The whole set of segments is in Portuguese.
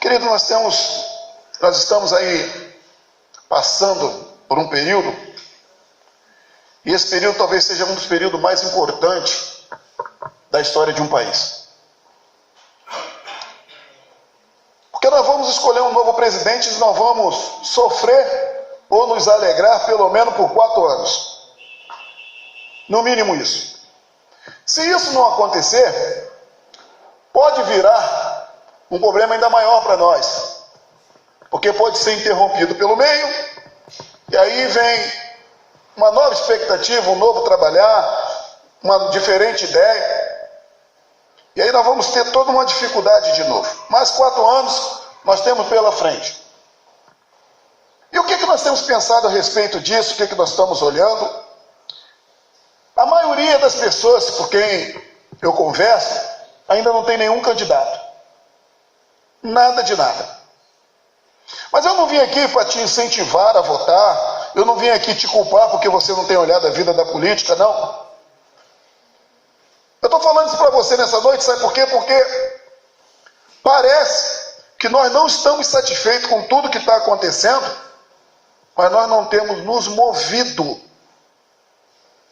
Querido, nós estamos aí passando por um período, e esse período talvez seja um dos períodos mais importantes da história de um país. Porque nós vamos escolher um novo presidente e nós vamos sofrer ou nos alegrar pelo menos por 4 anos. No mínimo isso. Se isso não acontecer, pode virar um problema ainda maior para nós. Porque pode ser interrompido pelo meio, e aí vem uma nova expectativa, um novo trabalhar, uma diferente ideia. E aí nós vamos ter toda uma dificuldade de novo. Mais 4 anos nós temos pela frente. E o que nós temos pensado a respeito disso? O que nós estamos olhando? A maioria das pessoas com quem eu converso ainda não tem nenhum candidato. Nada de nada. Mas eu não vim aqui para te incentivar a votar, eu não vim aqui te culpar porque você não tem olhado a vida da política, não. Eu estou falando isso para você nessa noite, sabe por quê? Porque parece que nós não estamos satisfeitos com tudo que está acontecendo, mas nós não temos nos movido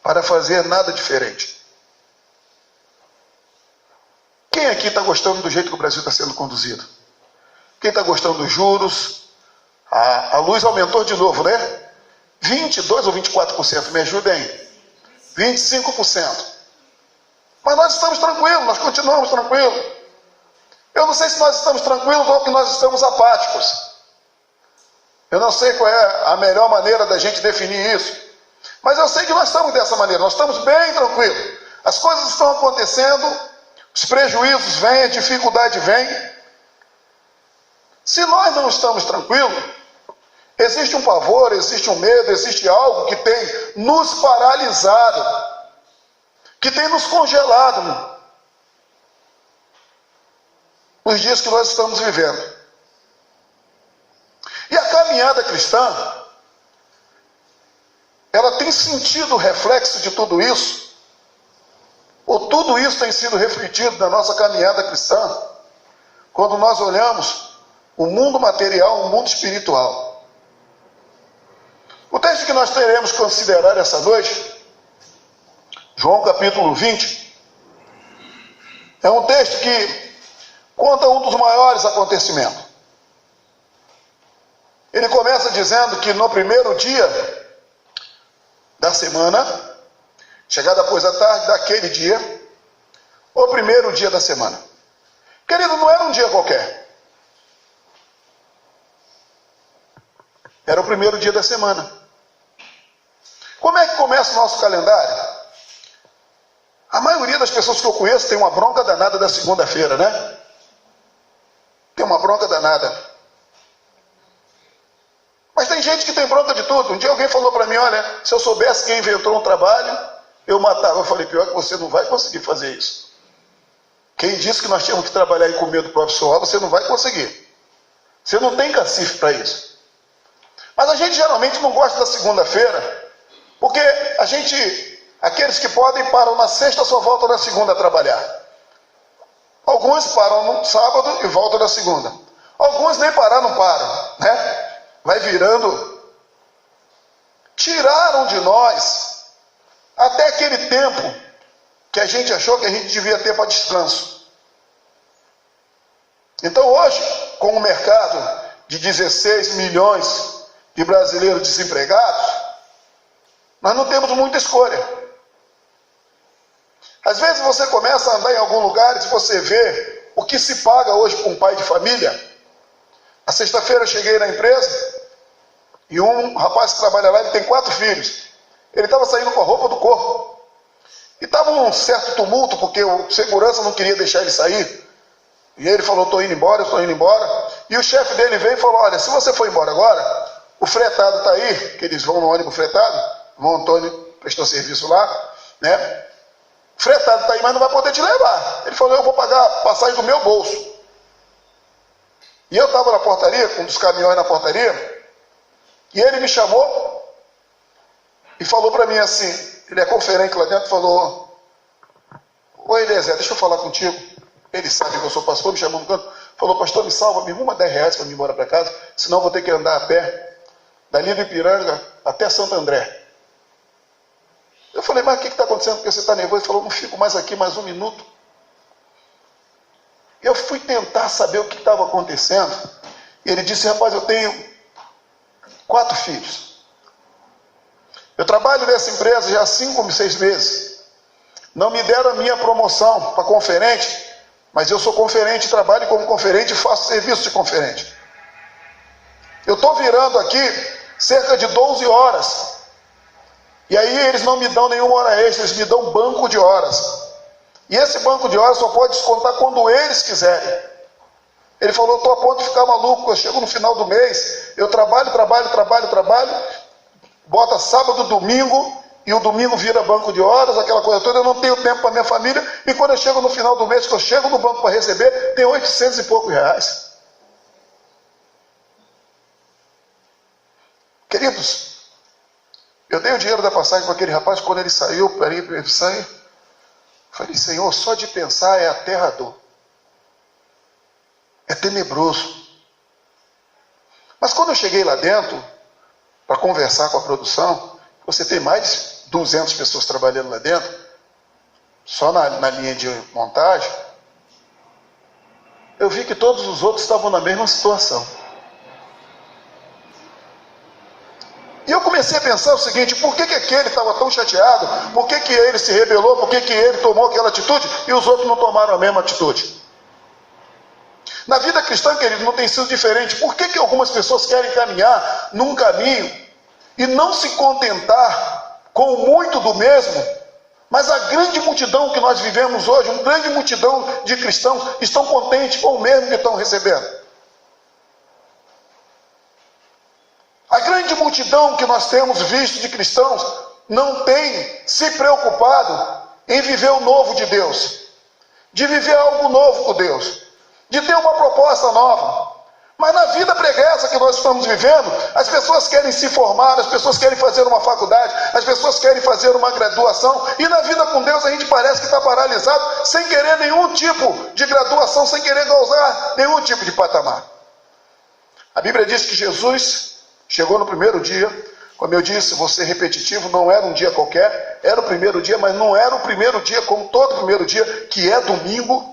para fazer nada diferente. Quem aqui está gostando do jeito que o Brasil está sendo conduzido? Quem está gostando dos juros? A luz aumentou de novo, né? 22% ou 24%, me ajudem. 25%. Mas nós estamos tranquilos, nós continuamos tranquilos. Eu não sei se nós estamos tranquilos ou que nós estamos apáticos. Eu não sei qual é a melhor maneira da gente definir isso. Mas eu sei que nós estamos dessa maneira, nós estamos bem tranquilos. As coisas estão acontecendo, os prejuízos vêm, a dificuldade vem. Se nós não estamos tranquilos, existe um pavor, existe um medo, existe algo que tem nos paralisado, que tem nos congelado nos dias que nós estamos vivendo. E a caminhada cristã, ela tem sentido o reflexo de tudo isso, ou tudo isso tem sido refletido na nossa caminhada cristã, quando nós olhamos o mundo material, o mundo espiritual. O texto que nós teremos que considerar essa noite, João capítulo 20, é um texto que conta um dos maiores acontecimentos. Ele começa dizendo que no primeiro dia da semana, chegada após a tarde daquele dia, o primeiro dia da semana. Querido, não era um dia qualquer. Era o primeiro dia da semana. Como é que começa o nosso calendário? A maioria das pessoas que eu conheço tem uma bronca danada da segunda-feira, né? Tem uma bronca danada. Mas tem gente que tem bronca de tudo. Um dia alguém falou para mim, olha, se eu soubesse quem inventou um trabalho, eu matava. Eu falei, pior que você não vai conseguir fazer isso. Quem disse que nós tínhamos que trabalhar e comer do próprio suor, você não vai conseguir. Você não tem cacife para isso. Mas a gente geralmente não gosta da segunda-feira, porque aqueles que podem param na sexta, só voltam na segunda a trabalhar. Alguns param no sábado e voltam na segunda. Alguns nem parar não param, né? Vai virando. Tiraram de nós até aquele tempo que a gente achou que a gente devia ter para descanso. Então hoje, com o mercado de 16 milhões de brasileiros desempregados, nós não temos muita escolha. Às vezes você começa a andar em algum lugar e você vê o que se paga hoje para um pai de família. A sexta-feira eu cheguei na empresa e um rapaz que trabalha lá, ele tem 4 filhos. Ele estava saindo com a roupa do corpo. E estava um certo tumulto, porque o segurança não queria deixar ele sair. E ele falou, estou indo embora, eu estou indo embora. E o chefe dele veio e falou, olha, se você for embora agora, o fretado está aí, que eles vão no ônibus fretado, o Antônio prestou serviço lá, né? O fretado está aí, mas não vai poder te levar. Ele falou, eu vou pagar a passagem do meu bolso. E eu estava na portaria, com um dos caminhões na portaria, e ele me chamou e falou para mim assim, ele é conferente lá dentro, falou, oi Eliezer, deixa eu falar contigo. Ele sabe que eu sou pastor, me chamou no canto. falou: pastor, me salva, me arruma 10 reais para me ir embora para casa, senão eu vou ter que andar a pé, dali do Ipiranga até Santo André. Eu falei: mas o que está acontecendo? Porque você está nervoso? Ele falou: não fico mais aqui mais 1 minuto. Eu fui tentar saber o que estava acontecendo. E ele disse: rapaz, eu tenho 4 filhos. Eu trabalho nessa empresa já há 5 ou 6 meses. Não me deram a minha promoção para conferente, mas eu sou conferente, trabalho como conferente e faço serviço de conferente. Eu estou virando aqui cerca de 12 horas. E aí eles não me dão nenhuma hora extra, eles me dão banco de horas. E esse banco de horas só pode descontar quando eles quiserem. Ele falou: estou a ponto de ficar maluco, eu chego no final do mês, eu trabalho, bota sábado, domingo, e o domingo vira banco de horas, aquela coisa toda, eu não tenho tempo para minha família, e quando eu chego no final do mês, que eu chego no banco para receber, tem 800 e poucos reais. Queridos, eu dei o dinheiro da passagem para aquele rapaz, quando ele saiu, para ele sair, falei: Senhor, só de pensar é aterrador. É tenebroso. Mas quando eu cheguei lá dentro, para conversar com a produção, você tem mais de 200 pessoas trabalhando lá dentro, só na linha de montagem, eu vi que todos os outros estavam na mesma situação. E eu comecei a pensar o seguinte: por que aquele estava tão chateado? Por que ele se rebelou? Por que ele tomou aquela atitude e os outros não tomaram a mesma atitude? Na vida cristã, querido, não tem sido diferente. Por que algumas pessoas querem caminhar num caminho e não se contentar com muito do mesmo, mas a grande multidão que nós vivemos hoje, uma grande multidão de cristãos, estão contentes com o mesmo que estão recebendo? A grande multidão que nós temos visto de cristãos não tem se preocupado em viver o novo de Deus, de viver algo novo com Deus, de ter uma proposta nova. Mas na vida preguiça que nós estamos vivendo, as pessoas querem se formar, as pessoas querem fazer uma faculdade, as pessoas querem fazer uma graduação, e na vida com Deus a gente parece que está paralisado, sem querer nenhum tipo de graduação, sem querer gozar nenhum tipo de patamar. A Bíblia diz que Jesus chegou no primeiro dia, como eu disse, vou ser repetitivo, não era um dia qualquer, era o primeiro dia, mas não era o primeiro dia como todo primeiro dia, que é domingo,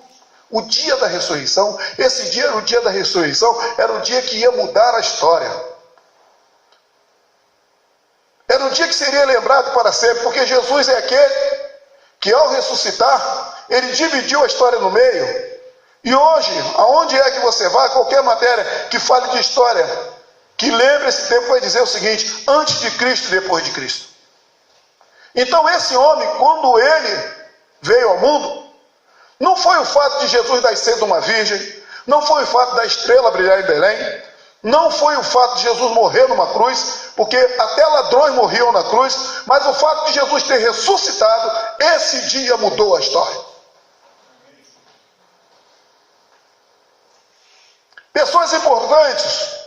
o dia da ressurreição. Esse dia era o dia da ressurreição, era o dia que ia mudar a história. Era o dia que seria lembrado para sempre, porque Jesus é aquele que ao ressuscitar, ele dividiu a história no meio. E hoje, aonde é que você vai, qualquer matéria que fale de história, que lembre esse tempo, vai dizer o seguinte: antes de Cristo e depois de Cristo. Então esse homem, quando ele veio ao mundo, não foi o fato de Jesus nascer de uma virgem, não foi o fato da estrela brilhar em Belém, não foi o fato de Jesus morrer numa cruz, porque até ladrões morriam na cruz, mas o fato de Jesus ter ressuscitado, esse dia mudou a história. Pessoas importantes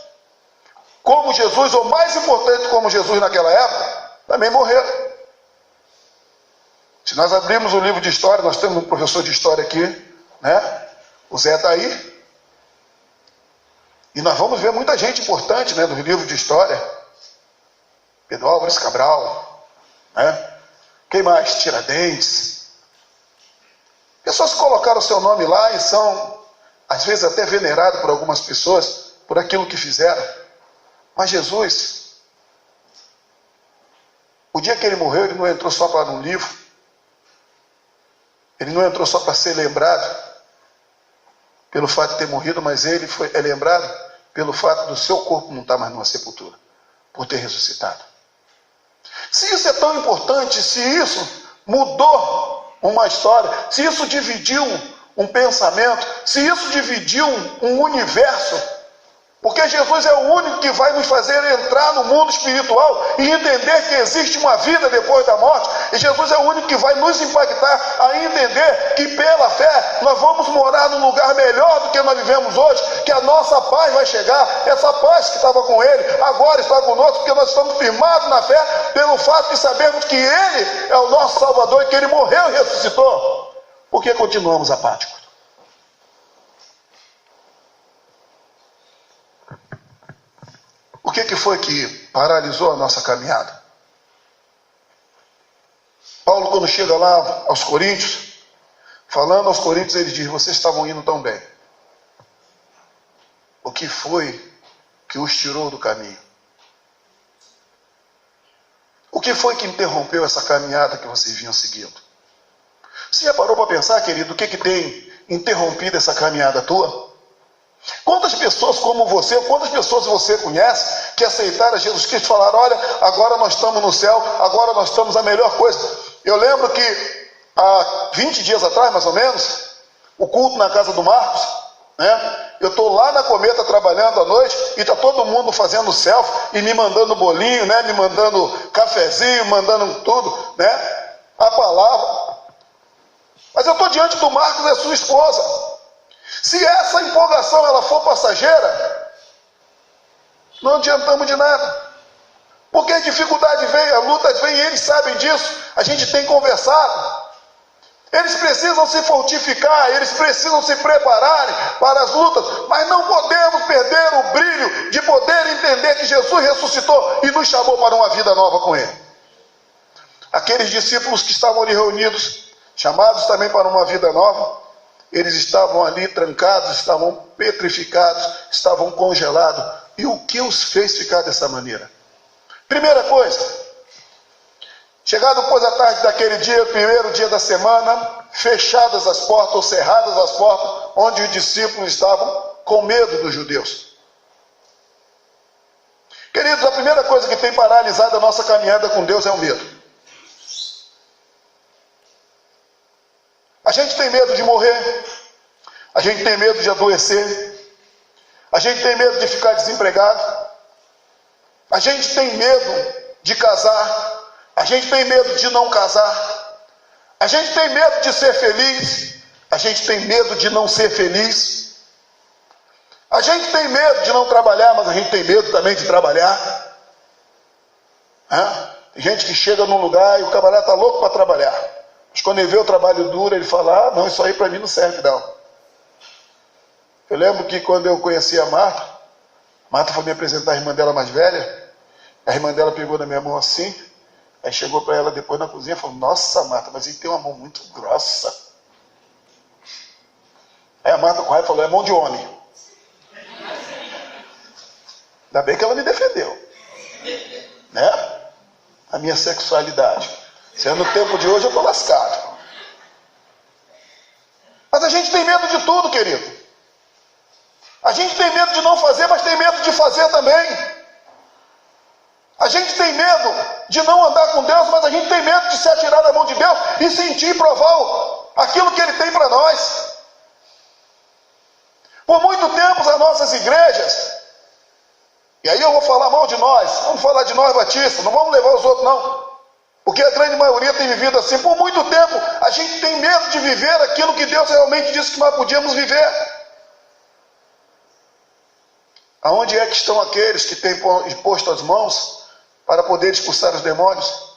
como Jesus, ou mais importantes como Jesus naquela época, também morreram. Se nós abrirmos o livro de história, nós temos um professor de história aqui, né? O Zé está aí. E nós vamos ver muita gente importante, né, do livro de história. Pedro Álvares Cabral, né? Quem mais? Tiradentes. Pessoas que colocaram o seu nome lá e são, às vezes, até venerados por algumas pessoas por aquilo que fizeram. Mas Jesus, o dia que ele morreu, ele não entrou só para um livro. Ele não entrou só para ser lembrado pelo fato de ter morrido, mas ele é lembrado pelo fato do seu corpo não estar mais numa sepultura, por ter ressuscitado. Se isso é tão importante, se isso mudou uma história, se isso dividiu um pensamento, se isso dividiu um universo, porque Jesus é o único que vai nos fazer entrar no mundo espiritual e entender que existe uma vida depois da morte. E Jesus é o único que vai nos impactar a entender que pela fé nós vamos morar num lugar melhor do que nós vivemos hoje, que a nossa paz vai chegar. Essa paz que estava com ele agora está conosco, porque nós estamos firmados na fé pelo fato de sabermos que ele é o nosso Salvador e que ele morreu e ressuscitou. Por que continuamos apáticos? que foi que paralisou a nossa caminhada? Paulo, quando chega lá aos Coríntios, falando aos Coríntios, ele diz: vocês estavam indo tão bem. O que foi que os tirou do caminho? O que foi que interrompeu essa caminhada que vocês vinham seguindo? Você já parou para pensar, querido, o que tem interrompido essa caminhada tua? Quantas pessoas como você, quantas pessoas você conhece que aceitaram Jesus Cristo e falaram: olha, agora nós estamos no céu, agora nós estamos a melhor coisa. Eu lembro que há 20 dias atrás, mais ou menos, o culto na casa do Marcos, né? Eu estou lá na Cometa trabalhando à noite e está todo mundo fazendo selfie e me mandando bolinho, né? Me mandando cafezinho, mandando tudo, né? A palavra. Mas eu estou diante do Marcos e da sua esposa. Se essa empolgação ela for passageira, não adiantamos de nada. Porque a dificuldade vem, a luta vem, eles sabem disso. A gente tem conversado. Eles precisam se fortificar, eles precisam se prepararem para as lutas, mas não podemos perder o brilho de poder entender que Jesus ressuscitou e nos chamou para uma vida nova com Ele. Aqueles discípulos que estavam ali reunidos, chamados também para uma vida nova, eles estavam ali trancados, estavam petrificados, estavam congelados. E o que os fez ficar dessa maneira? Primeira coisa, chegado depois da tarde daquele dia, primeiro dia da semana, fechadas as portas ou cerradas as portas, onde os discípulos estavam com medo dos judeus. Queridos, a primeira coisa que tem paralisado a nossa caminhada com Deus é o medo. A gente tem medo de morrer, a gente tem medo de adoecer, a gente tem medo de ficar desempregado, a gente tem medo de casar, a gente tem medo de não casar, a gente tem medo de ser feliz, a gente tem medo de não ser feliz, a gente tem medo de não trabalhar, mas a gente tem medo também de trabalhar. Tem gente que chega num lugar e o camarada está louco para trabalhar, mas quando ele vê o trabalho duro, ele fala: não, isso aí para mim não serve não. Eu lembro que quando eu conheci a Marta foi me apresentar a irmã dela mais velha, a irmã dela pegou na minha mão assim, aí chegou para ela depois na cozinha e falou: nossa, Marta, mas ele tem uma mão muito grossa. Aí a Marta com raiva falou: é mão de homem. Ainda bem que ela me defendeu, né? A minha sexualidade. Se é no tempo de hoje, eu estou lascado. Mas a gente tem medo de tudo, querido. A gente tem medo de não fazer, mas tem medo de fazer também. A gente tem medo de não andar com Deus, mas a gente tem medo de se atirar da mão de Deus e sentir e provar aquilo que Ele tem para nós. Por muito tempo as nossas igrejas, e aí eu vou falar mal de nós, vamos falar de nós batistas, não vamos levar os outros não, porque a grande maioria tem vivido assim. Por muito tempo a gente tem medo de viver aquilo que Deus realmente disse que nós podíamos viver. Aonde é que estão aqueles que têm posto as mãos para poder expulsar os demônios?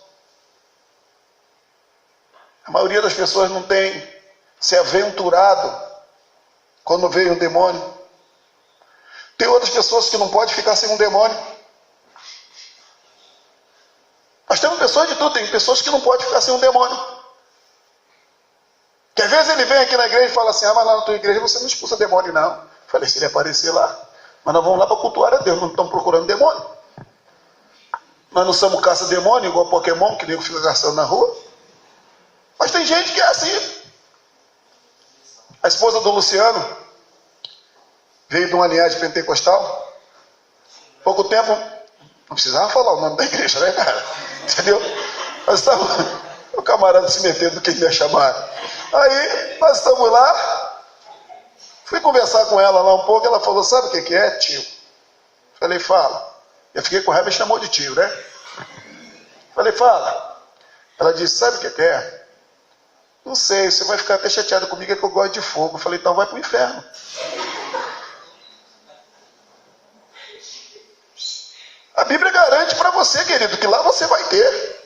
A maioria das pessoas não tem se aventurado quando veio um demônio. Tem outras pessoas que não podem ficar sem um demônio. Nós temos pessoas de tudo, tem pessoas que não podem ficar sem um demônio. Que às vezes ele vem aqui na igreja e fala assim: mas lá na tua igreja você não expulsa demônio não. Eu falei: se ele aparecer lá, mas nós vamos lá para cultuar a Deus, não estamos procurando demônio. Nós não somos caça-demônio, igual Pokémon, que nego fica gastando na rua. Mas tem gente que é assim. A esposa do Luciano veio de uma linhagem pentecostal. Pouco tempo, não precisava falar o nome da igreja, né, cara? Entendeu? Nós estávamos, o camarada se metendo no que ele ia chamar. Aí, nós estamos lá, fui conversar com ela lá um pouco, ela falou: sabe o que é, tio? Falei: fala. Eu fiquei com raiva e chamou de tio, né? Falei: fala. Ela disse: sabe o que é? Não sei, você vai ficar até chateado comigo, é que eu gosto de fogo. Eu falei: então vai para o inferno. A Bíblia garante para você, querido, que lá você vai ter.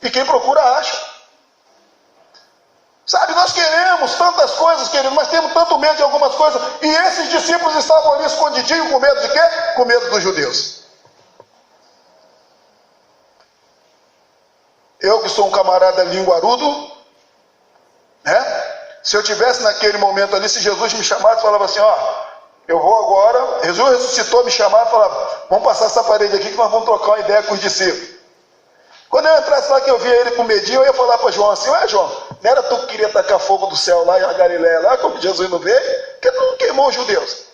E quem procura acha. Sabe, nós queremos tantas coisas, querido, mas temos tanto medo de algumas coisas. E esses discípulos estavam ali escondidinhos com medo de quê? Com medo dos judeus. Eu que sou um camarada linguarudo, né? Se eu tivesse naquele momento ali, se Jesus me chamasse e falava assim, ó, eu vou agora, Jesus ressuscitou, me chamava e falava, vamos passar essa parede aqui que nós vamos trocar uma ideia com os discípulos. Quando eu entrasse lá que eu via ele com medinho, eu ia falar para João assim, ué João, não era tu que queria tacar fogo do céu lá em Galileia, lá, como Jesus não veio? Porque tu não queimou os judeus.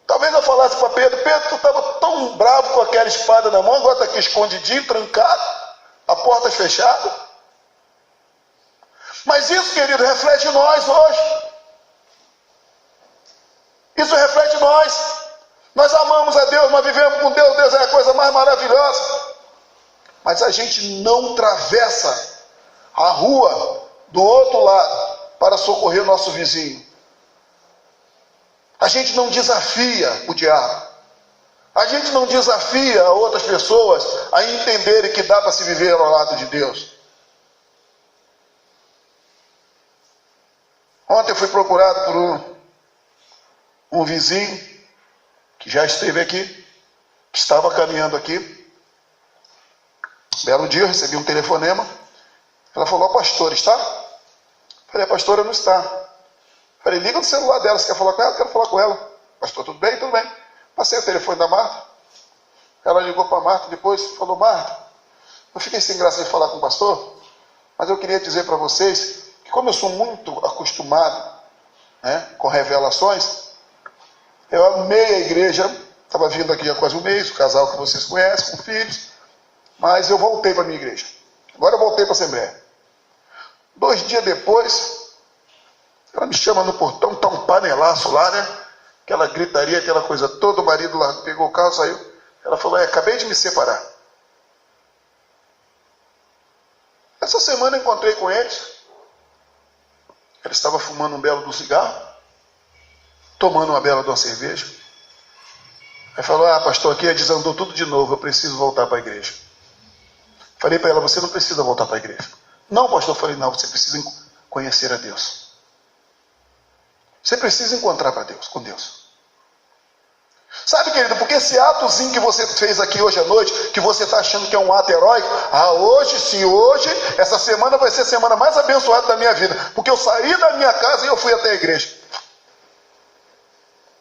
Talvez eu falasse para Pedro, Pedro, tu estava tão bravo com aquela espada na mão, agora está aqui escondidinho, trancado, a porta fechada. Mas isso, querido, reflete nós hoje. Isso reflete nós. Nós amamos a Deus, nós vivemos com Deus, Deus é a coisa mais maravilhosa. Mas a gente não atravessa a rua do outro lado para socorrer o nosso vizinho. A gente não desafia o diabo. A gente não desafia outras pessoas a entenderem que dá para se viver ao lado de Deus. Ontem eu fui procurado por um vizinho que já esteve aqui, que estava caminhando aqui. Belo dia eu recebi um telefonema. Ela falou, pastor, está? Falei, a pastora não está. Falei, liga no celular dela, você quer falar com ela? Quero falar com ela. Pastor, tudo bem? Tudo bem. Passei o telefone da Marta. Ela ligou para a Marta, depois falou, Marta, eu fiquei sem graça de falar com o pastor, mas eu queria dizer para vocês que como eu sou muito acostumado, né, com revelações, eu amei a igreja, estava vindo aqui há quase um mês, o casal que vocês conhecem, com filhos, mas eu voltei para a minha igreja. Agora eu voltei para a Assembleia. 2 dias depois, ela me chama no portão, está um panelaço lá, né? Aquela gritaria, aquela coisa toda, o marido lá pegou o carro, saiu. Ela falou, acabei de me separar. Essa semana eu encontrei com eles. Ele estava fumando um belo do cigarro, tomando uma bela de uma cerveja. Aí falou, pastor, aqui desandou tudo de novo, eu preciso voltar para a igreja. Falei para ela, você não precisa voltar para a igreja. Não, pastor, eu falei, não, você precisa conhecer a Deus. Você precisa encontrar com Deus. Sabe, querido, porque esse atozinho que você fez aqui hoje à noite, que você está achando que é um ato heróico, hoje, essa semana vai ser a semana mais abençoada da minha vida, porque eu saí da minha casa e eu fui até a igreja.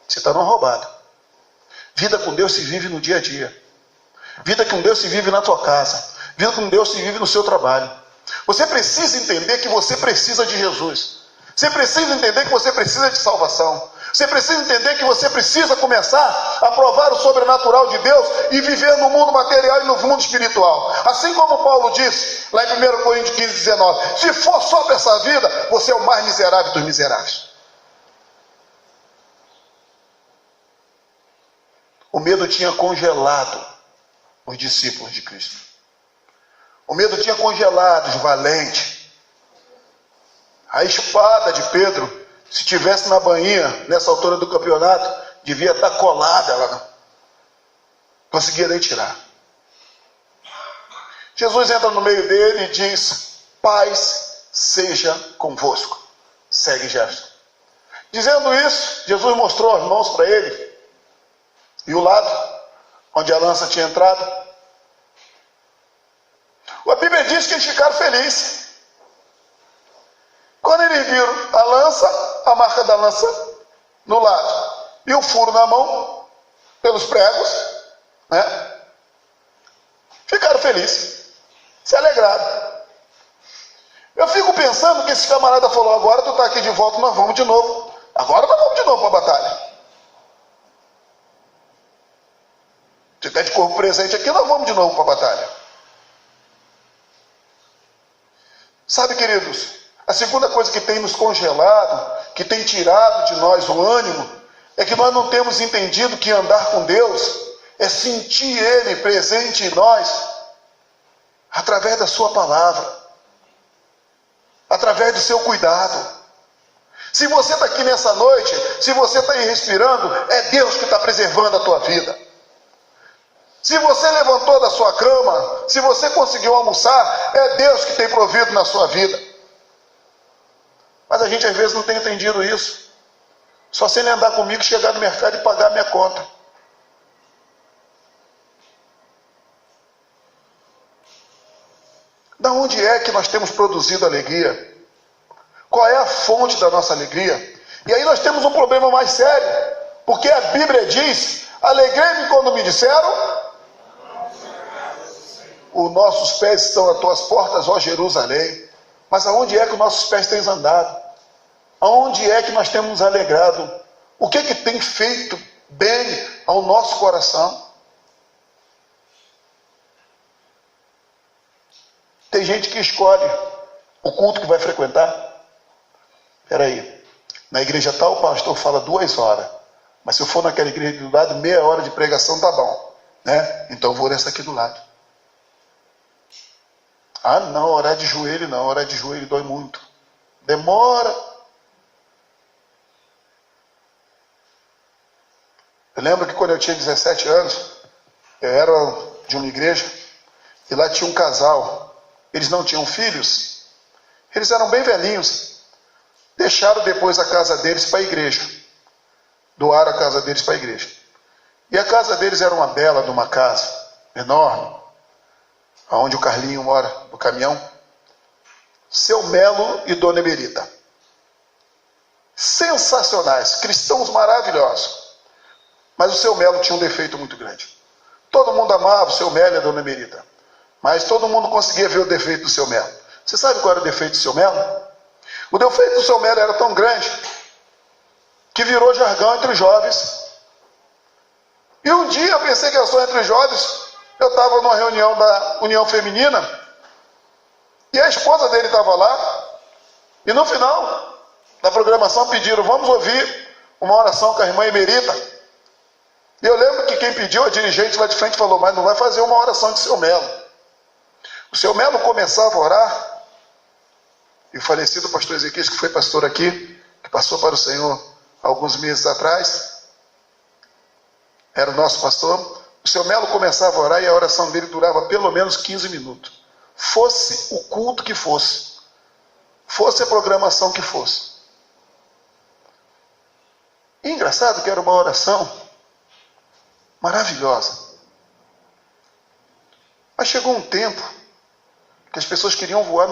Você está numa roubada. Vida com Deus se vive no dia a dia. Vida com Deus se vive na tua casa. Vida com Deus se vive no seu trabalho. Você precisa entender que você precisa de Jesus. Você precisa entender que você precisa de salvação. Você precisa entender que você precisa começar a provar o sobrenatural de Deus e viver no mundo material e no mundo espiritual. Assim como Paulo disse, lá em 1 Coríntios 15, 19, se for só para essa vida, você é o mais miserável dos miseráveis. O medo tinha congelado os discípulos de Cristo. O medo tinha congelado os valentes. A espada de Pedro, se tivesse na bainha, nessa altura do campeonato, devia estar colada, ela não conseguia nem tirar. Jesus entra no meio dele e diz, paz seja convosco. Segue Jefferson. Dizendo isso, Jesus mostrou as mãos para ele, e o lado, onde a lança tinha entrado. A Bíblia diz que eles ficaram felizes. Quando eles viram a lança, a marca da lança no lado, e o furo na mão, pelos pregos, né? Ficaram felizes, se alegraram. Eu fico pensando que esse camarada falou, agora tu está aqui de volta, nós vamos de novo. Agora nós vamos de novo para a batalha. Você está de corpo presente aqui, nós vamos de novo para a batalha. Sabe, queridos, a segunda coisa que tem nos congelado, que tem tirado de nós o ânimo, é que nós não temos entendido que andar com Deus é sentir Ele presente em nós, através da sua palavra, através do seu cuidado. Se você está aqui nessa noite, se você está aí respirando, é Deus que está preservando a tua vida. Se você levantou da sua cama, se você conseguiu almoçar, é Deus que tem provido na sua vida. Mas a gente às vezes não tem entendido isso. Só se ele andar comigo, chegar no mercado e pagar a minha conta. Aonde é que nós temos produzido alegria? Qual é a fonte da nossa alegria? E aí nós temos um problema mais sério, porque a Bíblia diz: alegrei-me quando me disseram, os nossos pés estão às tuas portas, ó Jerusalém. Mas aonde é que os nossos pés têm andado? Aonde é que nós temos nos alegrado? O que que tem feito bem ao nosso coração? Tem gente que escolhe o culto que vai frequentar. Espera aí, na igreja tal o pastor fala 2 horas, mas se eu for naquela igreja do lado, meia hora de pregação tá bom, né? Então eu vou nessa aqui do lado. Ah não, orar de joelho não, orar de joelho dói muito, demora. Eu lembro que quando eu tinha 17 anos, eu era de uma igreja, e lá tinha um casal, eles não tinham filhos, eles eram bem velhinhos, deixaram depois a casa deles para a igreja, doaram a casa deles para a igreja, e a casa deles era uma bela de uma casa, enorme, onde o Carlinho mora, no caminhão, seu Melo e Dona Emerita, sensacionais, cristãos maravilhosos, mas o seu Melo tinha um defeito muito grande. Todo mundo amava o seu Melo e a Dona Emerita, mas todo mundo conseguia ver o defeito do seu Melo. Você sabe qual era o defeito do seu Melo? O defeito do seu Melo era tão grande que virou jargão entre os jovens. E um dia eu pensei que era só entre os jovens. Eu estava numa reunião da União Feminina e a esposa dele estava lá, e no final da programação pediram: vamos ouvir uma oração com a irmã Emerita. E eu lembro que quem pediu, a dirigente lá de frente, falou: mas não vai fazer uma oração de seu Melo. O seu Melo começava a orar, e o falecido pastor Ezequias, que foi pastor aqui, que passou para o Senhor alguns meses atrás, era o nosso pastor. O seu Melo começava a orar e a oração dele durava pelo menos 15 minutos. Fosse o culto que fosse a programação que fosse. E engraçado que era uma oração maravilhosa. Mas chegou um tempo que as pessoas queriam voar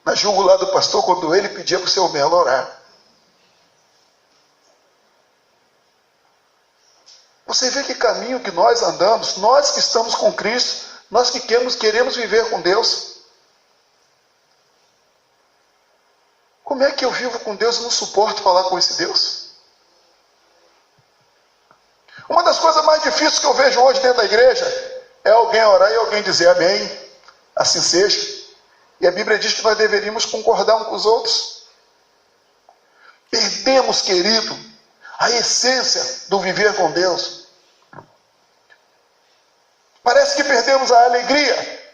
na jugular do pastor quando ele pedia para o seu Melo orar. Você vê que caminho que nós andamos, nós que estamos com Cristo, nós que queremos viver com Deus. Como é que eu vivo com Deus e não suporto falar com esse Deus? Uma das coisas mais difíceis que eu vejo hoje dentro da igreja é alguém orar e alguém dizer amém, assim seja. E a Bíblia diz que nós deveríamos concordar uns com os outros. Perdemos, querido, a essência do viver com Deus. Parece que perdemos a alegria.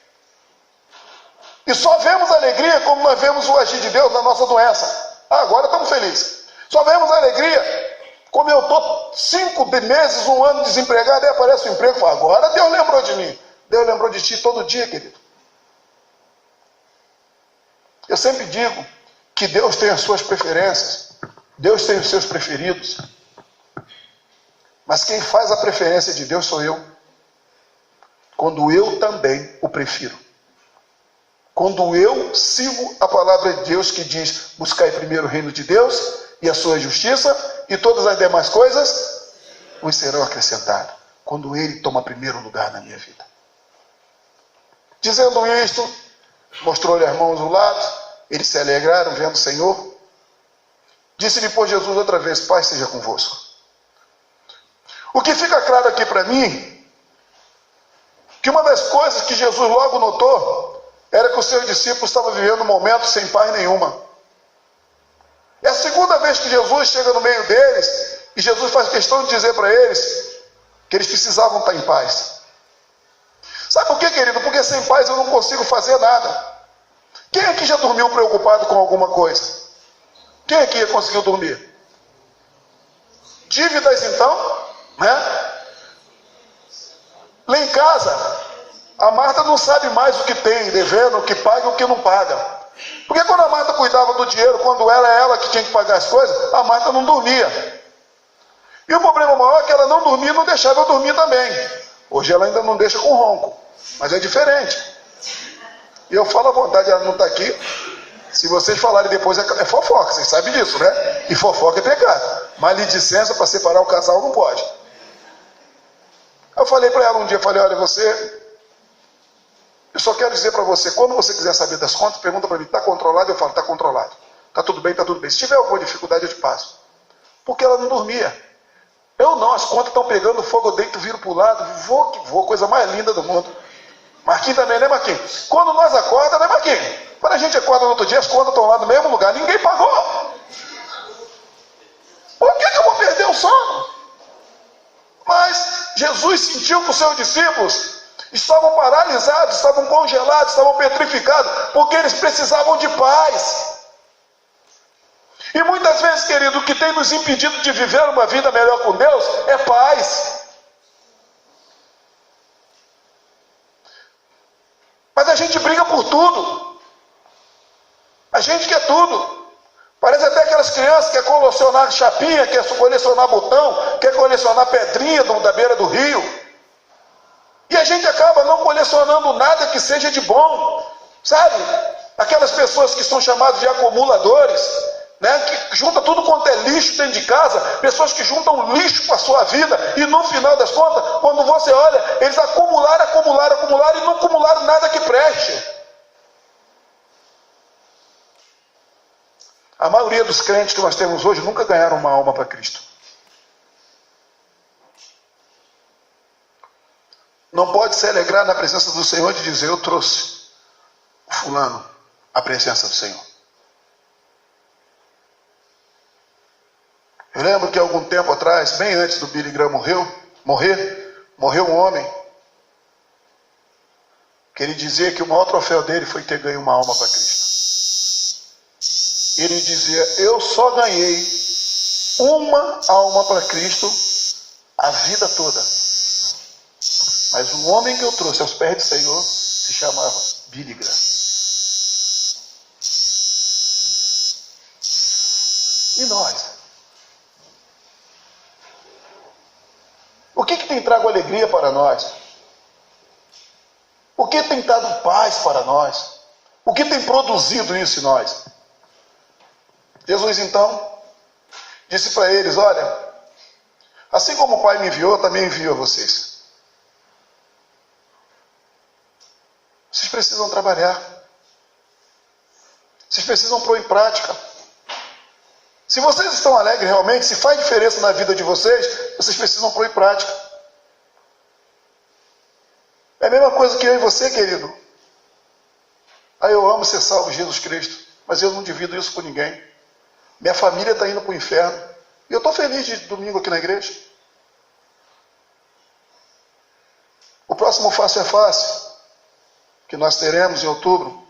E só vemos a alegria como nós vemos o agir de Deus na nossa doença. Agora estamos felizes. Só vemos a alegria como eu estou 5 meses, 1 ano desempregado, e aparece um emprego e fala: agora Deus lembrou de mim. Deus lembrou de ti todo dia, querido. Eu sempre digo que Deus tem as suas preferências. Deus tem os seus preferidos. Mas quem faz a preferência de Deus sou eu. Quando eu também o prefiro. Quando eu sigo a palavra de Deus que diz: buscai primeiro o reino de Deus e a sua justiça, e todas as demais coisas vos serão acrescentadas. Quando Ele toma primeiro lugar na minha vida. Dizendo isto, mostrou-lhe as mãos do lado, eles se alegraram vendo o Senhor. Disse-lhe, pois, Jesus outra vez: Pai seja convosco. O que fica claro aqui para mim, que uma das coisas que Jesus logo notou, era que os seus discípulos estavam vivendo um momento sem paz nenhuma. É a segunda vez que Jesus chega no meio deles, e Jesus faz questão de dizer para eles, que eles precisavam estar em paz. Sabe por quê, querido? Porque sem paz eu não consigo fazer nada. Quem aqui já dormiu preocupado com alguma coisa? Quem aqui conseguiu dormir? Dívidas então, né? Lá em casa, a Marta não sabe mais o que tem devendo, o que paga e o que não paga. Porque quando a Marta cuidava do dinheiro, quando era ela que tinha que pagar as coisas, a Marta não dormia. E o problema maior é que ela não dormia e não deixava eu dormir também. Hoje ela ainda não deixa com ronco, mas é diferente. E eu falo à vontade, ela não está aqui. Se vocês falarem depois, é fofoca, vocês sabem disso, né? E fofoca é pecado. Maledicência para separar o casal não pode. Eu falei para ela um dia, falei, olha, eu só quero dizer para você, quando você quiser saber das contas, pergunta para mim, está controlado? Eu falo, está controlado. Está tudo bem, está tudo bem. Se tiver alguma dificuldade, eu te passo. Porque ela não dormia. Eu não, as contas estão pegando fogo, eu deito, viro para o lado, vou que vou, coisa mais linda do mundo. Marquinhos também, né, Marquinhos? Quando nós acordamos, né, Marquinhos? Quando a gente acorda no outro dia, as contas estão lá no mesmo lugar, ninguém pagou. Por que eu vou perder o sono? Mas Jesus sentiu que os seus discípulos estavam paralisados, estavam congelados, estavam petrificados, porque eles precisavam de paz. E muitas vezes, querido, o que tem nos impedido de viver uma vida melhor com Deus é paz. Mas a gente briga por tudo. A gente quer tudo. Parece até aquelas crianças que quer colecionar chapinha, quer colecionar botão, quer colecionar pedrinha da beira do rio. E a gente acaba não colecionando nada que seja de bom. Sabe? Aquelas pessoas que são chamadas de acumuladores, né? Que junta tudo quanto é lixo dentro de casa. Pessoas que juntam lixo para a sua vida. E no final das contas, quando você olha, eles acumularam e não acumularam nada que preste. A maioria dos crentes que nós temos hoje nunca ganharam uma alma para Cristo. Não pode se alegrar na presença do Senhor de dizer, eu trouxe o fulano à presença do Senhor. Eu lembro que algum tempo atrás, bem antes do Billy Graham morreu um homem que ele dizia que o maior troféu dele foi ter ganho uma alma para Cristo. Ele dizia, eu só ganhei uma alma para Cristo a vida toda. Mas o homem que eu trouxe aos pés do Senhor se chamava Billy Graham. E nós? O que tem trago alegria para nós? O que tem dado paz para nós? O que tem produzido isso em nós? Jesus então disse para eles, olha, assim como o Pai me enviou, também envio a vocês. Vocês precisam trabalhar. Vocês precisam pôr em prática. Se vocês estão alegres realmente, se faz diferença na vida de vocês, vocês precisam pôr em prática. É a mesma coisa que eu e você, querido. Eu amo ser salvo em Jesus Cristo, mas eu não divido isso com ninguém. Minha família está indo para o inferno. E eu estou feliz de domingo aqui na igreja. O próximo Face a Face, que nós teremos em outubro,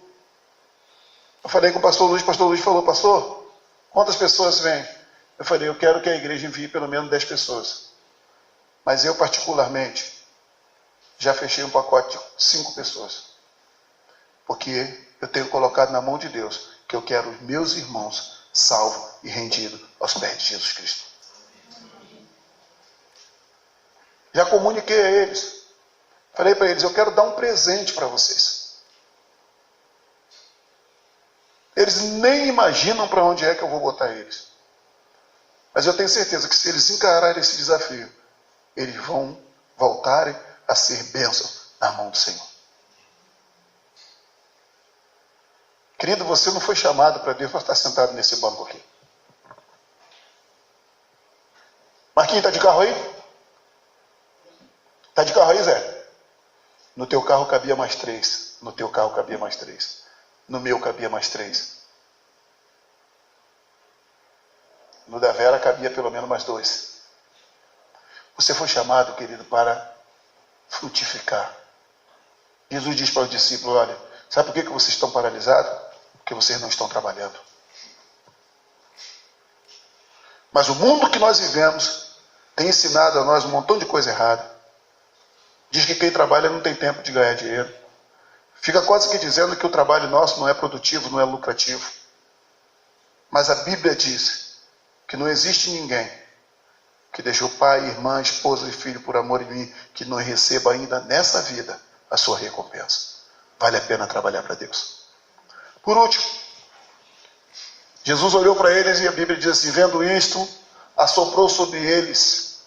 eu falei com o pastor Luiz falou, pastor, quantas pessoas vêm? Eu falei, eu quero que a igreja envie pelo menos 10 pessoas. Mas eu particularmente, já fechei um pacote de 5 pessoas. Porque eu tenho colocado na mão de Deus, que eu quero os meus irmãos salvo e rendido aos pés de Jesus Cristo. Já comuniquei a eles. Falei para eles, eu quero dar um presente para vocês. Eles nem imaginam para onde é que eu vou botar eles. Mas eu tenho certeza que se eles encararem esse desafio, eles vão voltarem a ser bênção na mão do Senhor. Querido, você não foi chamado para Deus para estar sentado nesse banco aqui. Marquinhos, está de carro aí? Está de carro aí, Zé? No teu carro cabia mais 3. No teu carro cabia mais 3. No meu cabia mais 3. No da Vera cabia pelo menos mais 2. Você foi chamado, querido, para frutificar. Jesus diz para os discípulos, olha, sabe por que vocês estão paralisados? Porque vocês não estão trabalhando. Mas o mundo que nós vivemos tem ensinado a nós um montão de coisa errada. Diz que quem trabalha não tem tempo de ganhar dinheiro. Fica quase que dizendo que o trabalho nosso não é produtivo, não é lucrativo. Mas a Bíblia diz que não existe ninguém que deixou pai, irmã, esposa e filho por amor de mim, que não receba ainda nessa vida a sua recompensa. vale a pena trabalhar para Deus. Por último, Jesus olhou para eles e a Bíblia diz assim: vendo isto, assoprou sobre eles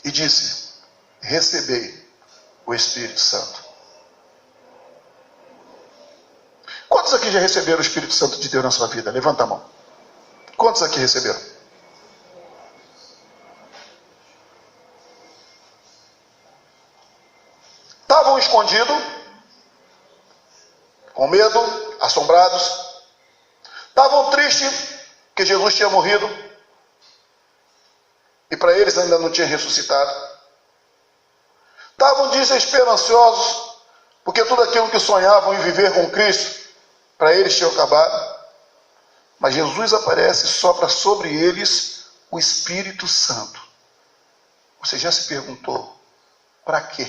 e disse: recebei o Espírito Santo. Quantos aqui já receberam o Espírito Santo de Deus na sua vida? Levanta a mão. Quantos aqui receberam? Estavam escondidos, com medo, assombrados. Estavam tristes que Jesus tinha morrido e para eles ainda não tinha ressuscitado. Estavam desesperançosos porque tudo aquilo que sonhavam em viver com Cristo para eles tinha acabado. Mas Jesus aparece e sopra sobre eles o Espírito Santo. Você já se perguntou para quê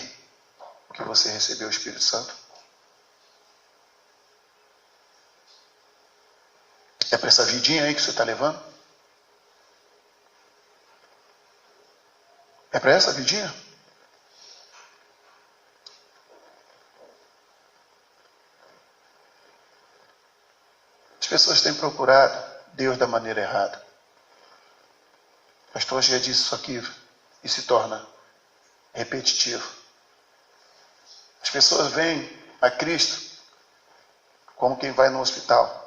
que você recebeu o Espírito Santo? É para essa vidinha aí que você está levando? É para essa vidinha? As pessoas têm procurado Deus da maneira errada. O pastor já disse isso aqui e se torna repetitivo. As pessoas vêm a Cristo como quem vai no hospital.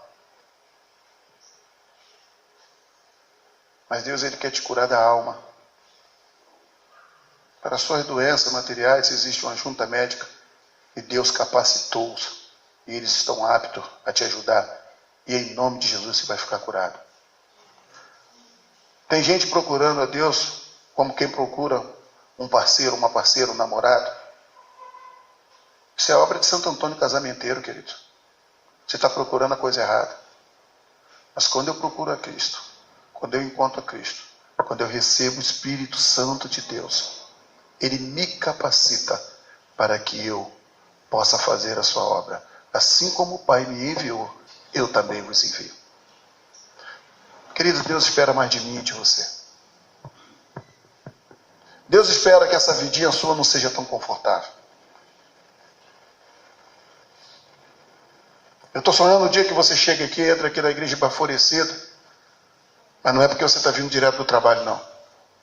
Mas Deus, Ele quer te curar da alma. Para as suas doenças materiais existe uma junta médica e Deus capacitou-os. E eles estão aptos a te ajudar. E em nome de Jesus você vai ficar curado. Tem gente procurando a Deus como quem procura um parceiro, uma parceira, um namorado. Isso é obra de Santo Antônio Casamenteiro, querido. Você está procurando a coisa errada. Mas quando eu procuro a Cristo, quando eu encontro a Cristo, quando eu recebo o Espírito Santo de Deus, Ele me capacita para que eu possa fazer a sua obra. Assim como o Pai me enviou, eu também vos envio. Querido, Deus espera mais de mim e de você. Deus espera que essa vidinha sua não seja tão confortável. Eu estou sonhando o dia que você chega aqui, entra aqui na igreja baforecido. Mas não é porque você está vindo direto do trabalho, não.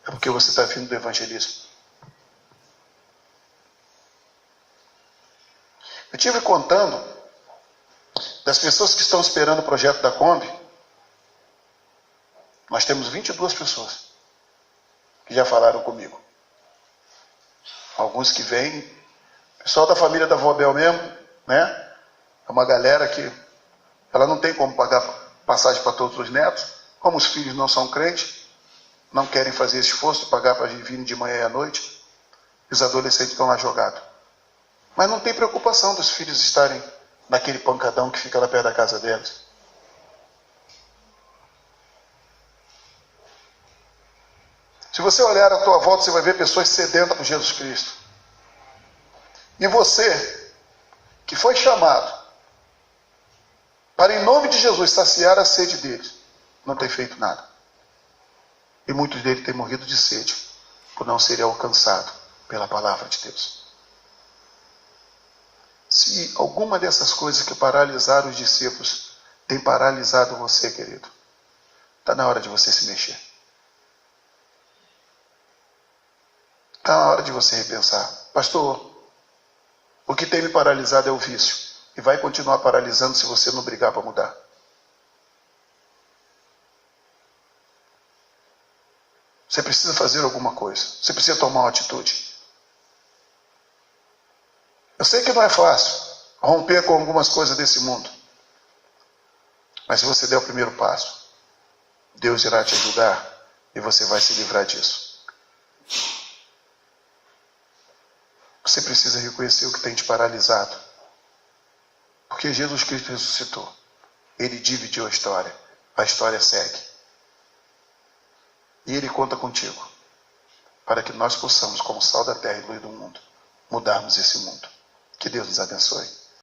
É porque você está vindo do evangelismo. Eu estive contando das pessoas que estão esperando o projeto da Kombi. Nós temos 22 pessoas que já falaram comigo. Alguns que vêm, pessoal da família da Vó Bel mesmo, né? É uma galera que ela não tem como pagar passagem para todos os netos. Como os filhos não são crentes, não querem fazer esse esforço de pagar para vir de manhã e à noite, os adolescentes estão lá jogados. Mas não tem preocupação dos filhos estarem naquele pancadão que fica lá perto da casa deles. Se você olhar à tua volta, você vai ver pessoas sedentas por Jesus Cristo. E você, que foi chamado para, em nome de Jesus, saciar a sede deles, não tem feito nada. E muitos deles têm morrido de sede por não serem alcançados pela palavra de Deus. Se alguma dessas coisas que paralisaram os discípulos tem paralisado você, querido, está na hora de você se mexer. Está na hora de você repensar. Pastor, o que tem me paralisado é o vício. E vai continuar paralisando se você não brigar para mudar. Você precisa fazer alguma coisa. Você precisa tomar uma atitude. Eu sei que não é fácil romper com algumas coisas desse mundo. Mas se você der o primeiro passo, Deus irá te ajudar e você vai se livrar disso. Você precisa reconhecer o que tem te paralisado. Porque Jesus Cristo ressuscitou. Ele dividiu a história segue. E Ele conta contigo, para que nós possamos, como sal da terra e luz do mundo, mudarmos esse mundo. Que Deus nos abençoe.